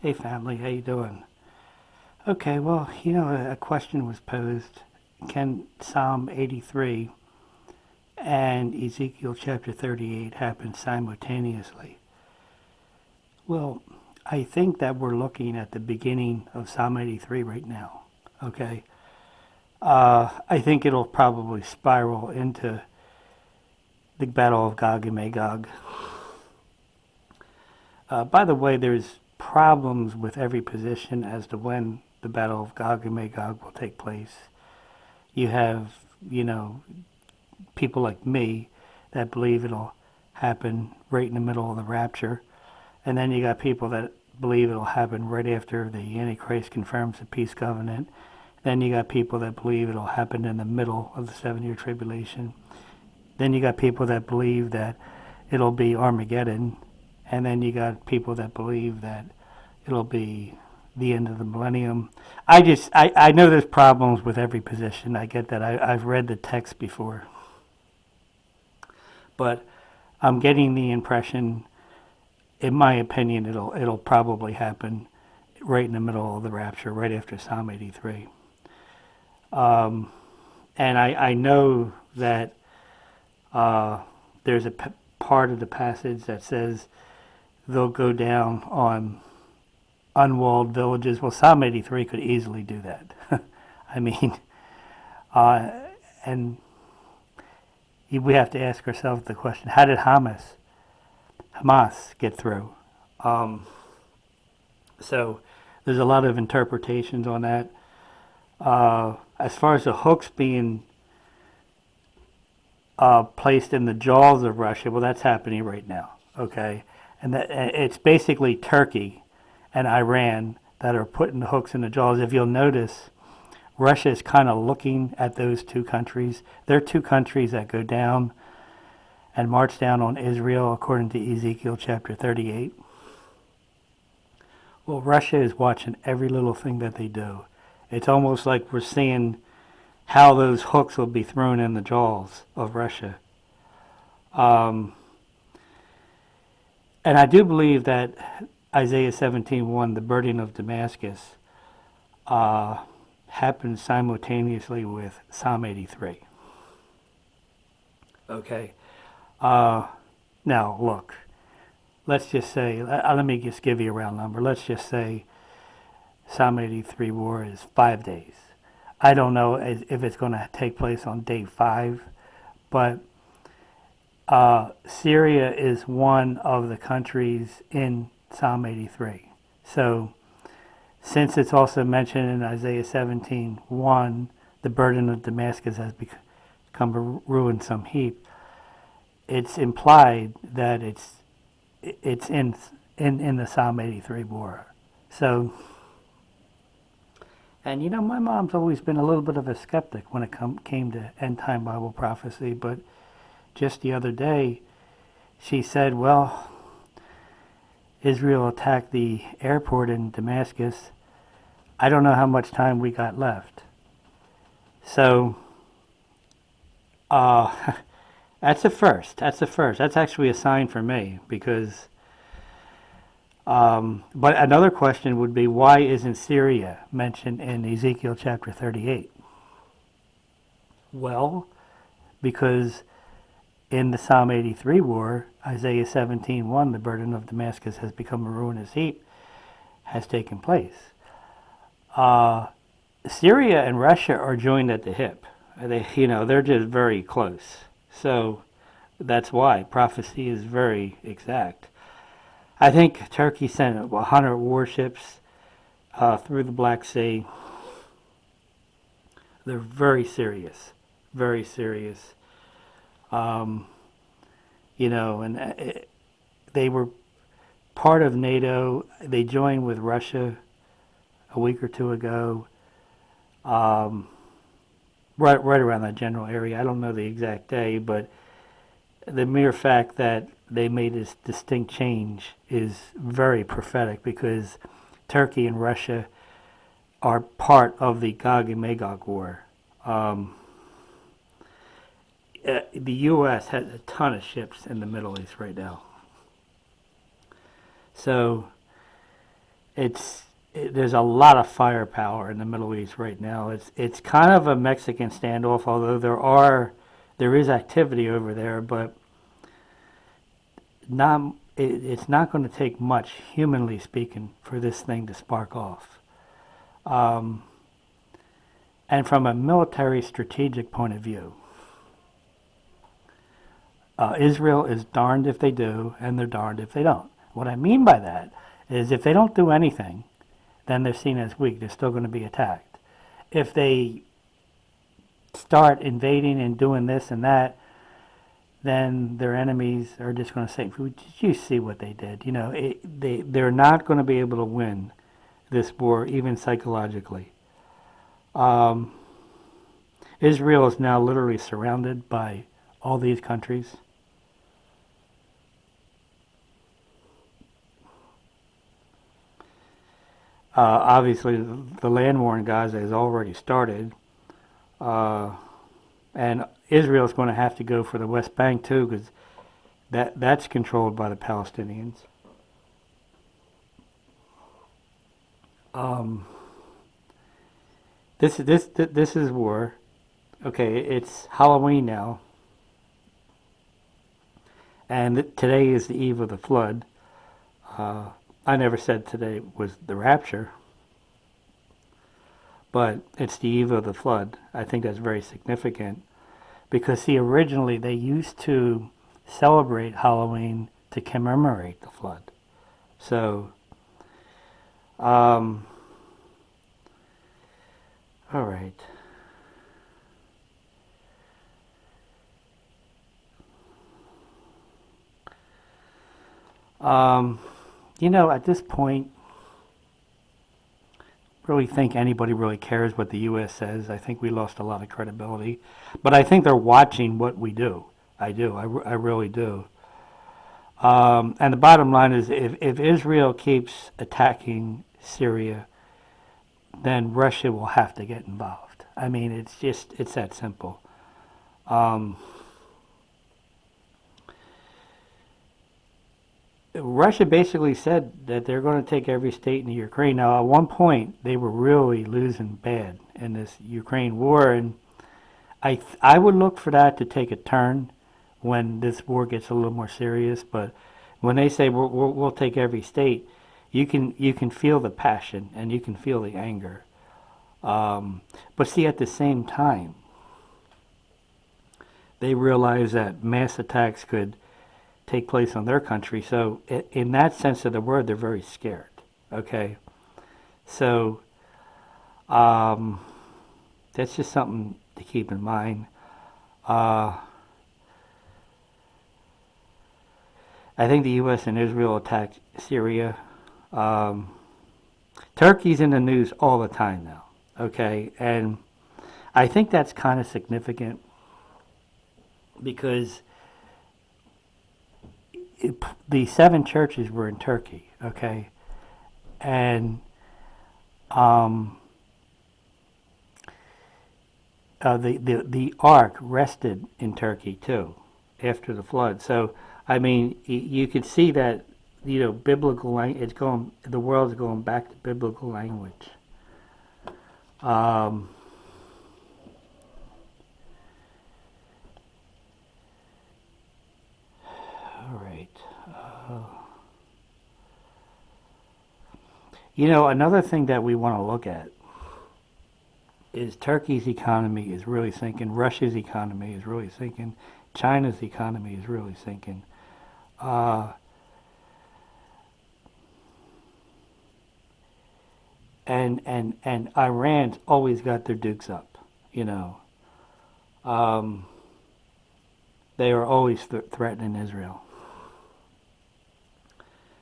Hey family, how you doing? Okay, well, a question was posed. Can Psalm 83 and Ezekiel chapter 38 happen simultaneously? Well, I think that we're looking at the beginning of Psalm 83 right now. Okay? I think it'll probably spiral into the Battle of Gog and Magog. By the way, there's problems with every position as to when the Battle of Gog and Magog will take place. You have, you know, people like me that believe it'll happen right in the middle of the rapture. And then you got people that believe it'll happen right after the Antichrist confirms the peace covenant. Then you got people that believe it'll happen in the middle of the 7-year tribulation. Then you got people that believe that it'll be Armageddon. And then you got people that believe that it'll be the end of the millennium. I know there's problems with every position. I get that. I've read the text before. But I'm getting the impression, in my opinion, it'll probably happen right in the middle of the rapture, right after Psalm 83. And I know that there's a part of the passage that says they'll go down on unwalled villages. Well, Psalm 83 could easily do that. I mean, and we have to ask ourselves the question, how did Hamas get through? So there's a lot of interpretations on that. As far as the hooks being placed in the jaws of Russia, well, that's happening right now, okay? And it's basically Turkey and Iran that are putting the hooks in the jaws. If you'll notice, Russia is kind of looking at those two countries. They're two countries that go down and march down on Israel, according to Ezekiel chapter 38. Well, Russia is watching every little thing that they do. It's almost like we're seeing how those hooks will be thrown in the jaws of Russia. And I do believe that Isaiah 17:1, the burden of Damascus, happened simultaneously with Psalm 83. Okay. Now, look, let's just say, let me just give you a round number. Let's just say Psalm 83 war is 5 days. I don't know if it's going to take place on day 5, but Syria is one of the countries in Psalm 83. So, since it's also mentioned in Isaiah 17:1, the burden of Damascus has become a ruinsome heap, it's implied that it's in the Psalm 83 war. So, and my mom's always been a little bit of a skeptic when it came to end time Bible prophecy, but just the other day she said, well, Israel attacked the airport in Damascus. I don't know how much time we got left. So, that's a first. That's actually a sign for me because, but another question would be, why isn't Syria mentioned in Ezekiel chapter 38? Well, because in the Psalm 83 war, Isaiah 17:1, the burden of Damascus has become a ruinous heap, has taken place. Syria and Russia are joined at the hip. They're just very close. So that's why prophecy is very exact. I think Turkey sent 100 warships through the Black Sea. They're very serious, very serious. And they were part of NATO. They joined with Russia a week or two ago, right around that general area. I don't know the exact day, but the mere fact that they made this distinct change is very prophetic because Turkey and Russia are part of the Gog and Magog war. The U.S. has a ton of ships in the Middle East right now. So there's a lot of firepower in the Middle East right now. It's kind of a Mexican standoff, although there is activity over there, but it's not going to take much, humanly speaking, for this thing to spark off. Um, and from a military strategic point of view, Israel is darned if they do, and they're darned if they don't. What I mean by that is if they don't do anything, then they're seen as weak. They're still going to be attacked. If they start invading and doing this and that, then their enemies are just going to say, "Did you see what they did?" They're not going to be able to win this war, even psychologically. Um, Israel is now literally surrounded by all these countries. Obviously, the land war in Gaza has already started, uh, and Israel is going to have to go for the West Bank too, because that's controlled by the Palestinians. Um, this is war. Okay, it's Halloween now, and today is the eve of the flood. I never said today was the rapture, but it's the eve of the flood. I think that's very significant because, see, originally they used to celebrate Halloween to commemorate the flood. So, um, all right. Um, at this point, really think anybody really cares what the U.S. says. I think we lost a lot of credibility. But I think they're watching what we do. I do. I really do. And the bottom line is if Israel keeps attacking Syria, then Russia will have to get involved. I mean, it's that simple. Um, Russia basically said that they're going to take every state in the Ukraine. Now, at one point, they were really losing bad in this Ukraine war, and I would look for that to take a turn when this war gets a little more serious. But when they say we'll take every state, you can feel the passion and you can feel the anger. But see, at the same time, they realize that mass attacks could take place on their country. So, in that sense of the word, they're very scared. Okay, so um, that's just something to keep in mind. Uh, I think the U.S. and Israel attacked Syria. Um, Turkey's in the news all the time now. Okay, and I think that's kind of significant because the seven churches were in Turkey. Okay, and um, the ark rested in Turkey too after the flood. So I mean, you could see that biblical language. It's going. The world's going back to biblical language. Um, all right. Uh, another thing that we want to look at is Turkey's economy is really sinking. Russia's economy is really sinking. China's economy is really sinking. Uh, and Iran's always got their dukes up. You know, um, they are always threatening Israel.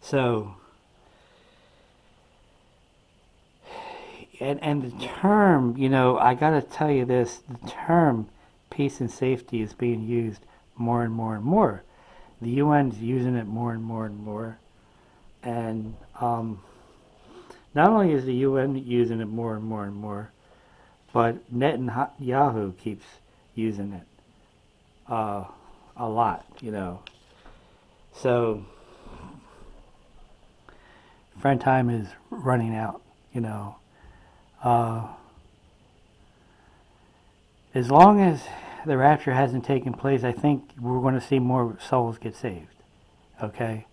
So, and the term, I got to tell you this: the term peace and safety is being used more and more and more. The UN's using it more and more and more, and not only is the UN using it more and more and more, but Netanyahu keeps using it a lot, So, friend time is running out, you know. Uh, as long as the rapture hasn't taken place, I think we're going to see more souls get saved. Okay?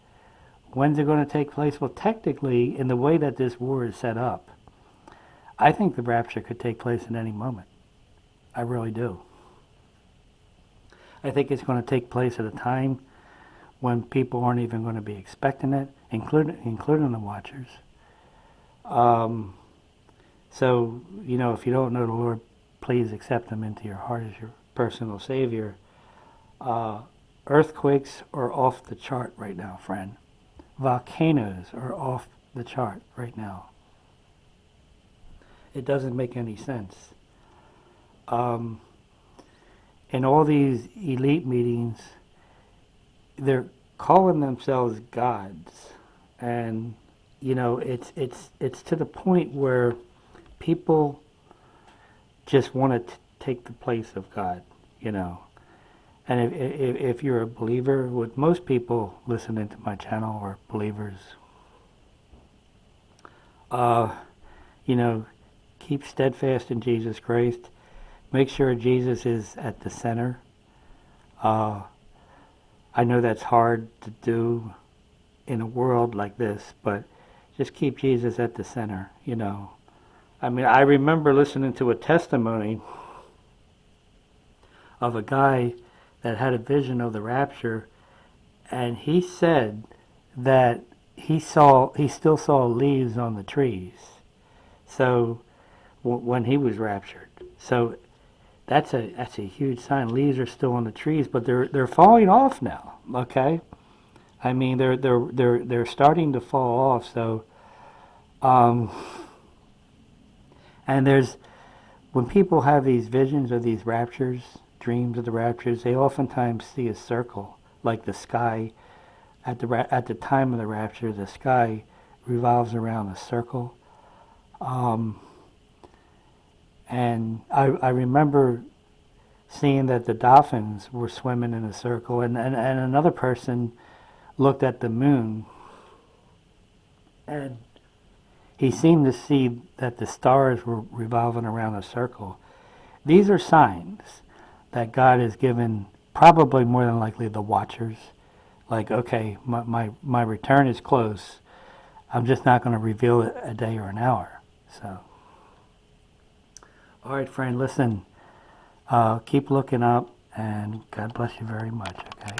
When's it going to take place? Well, technically, in the way that this war is set up, I think the rapture could take place at any moment. I really do. I think it's going to take place at a time when people aren't even going to be expecting it, including the watchers. So, you know, if you don't know the Lord, please accept Him into your heart as your personal Savior. Earthquakes are off the chart right now, friend. Volcanoes are off the chart right now. It doesn't make any sense. In all these elite meetings, they're calling themselves gods, and you know it's to the point where people just want to take the place of God, you know. And if you're a believer, what most people listening to my channel are believers, you know, keep steadfast in Jesus Christ. Make sure Jesus is at the center. I know that's hard to do in a world like this, but just keep Jesus at the center, you know. I mean, I remember listening to a testimony of a guy that had a vision of the rapture, and he said that he still saw leaves on the trees. So when he was raptured, so that's a huge sign. Leaves are still on the trees, but they're falling off now. Okay, I mean they're starting to fall off. So, and when people have these visions of these raptures, dreams of the raptures, they oftentimes see a circle, like the sky. At the time of the rapture, the sky revolves around a circle. And I remember seeing that the dolphins were swimming in a circle, and another person looked at the moon, and he seemed to see that the stars were revolving around a circle. These are signs that God has given, probably more than likely the watchers, like, okay, my return is close. I'm just not going to reveal it a day or an hour. So, all right, friend, listen, keep looking up, and God bless you very much, okay?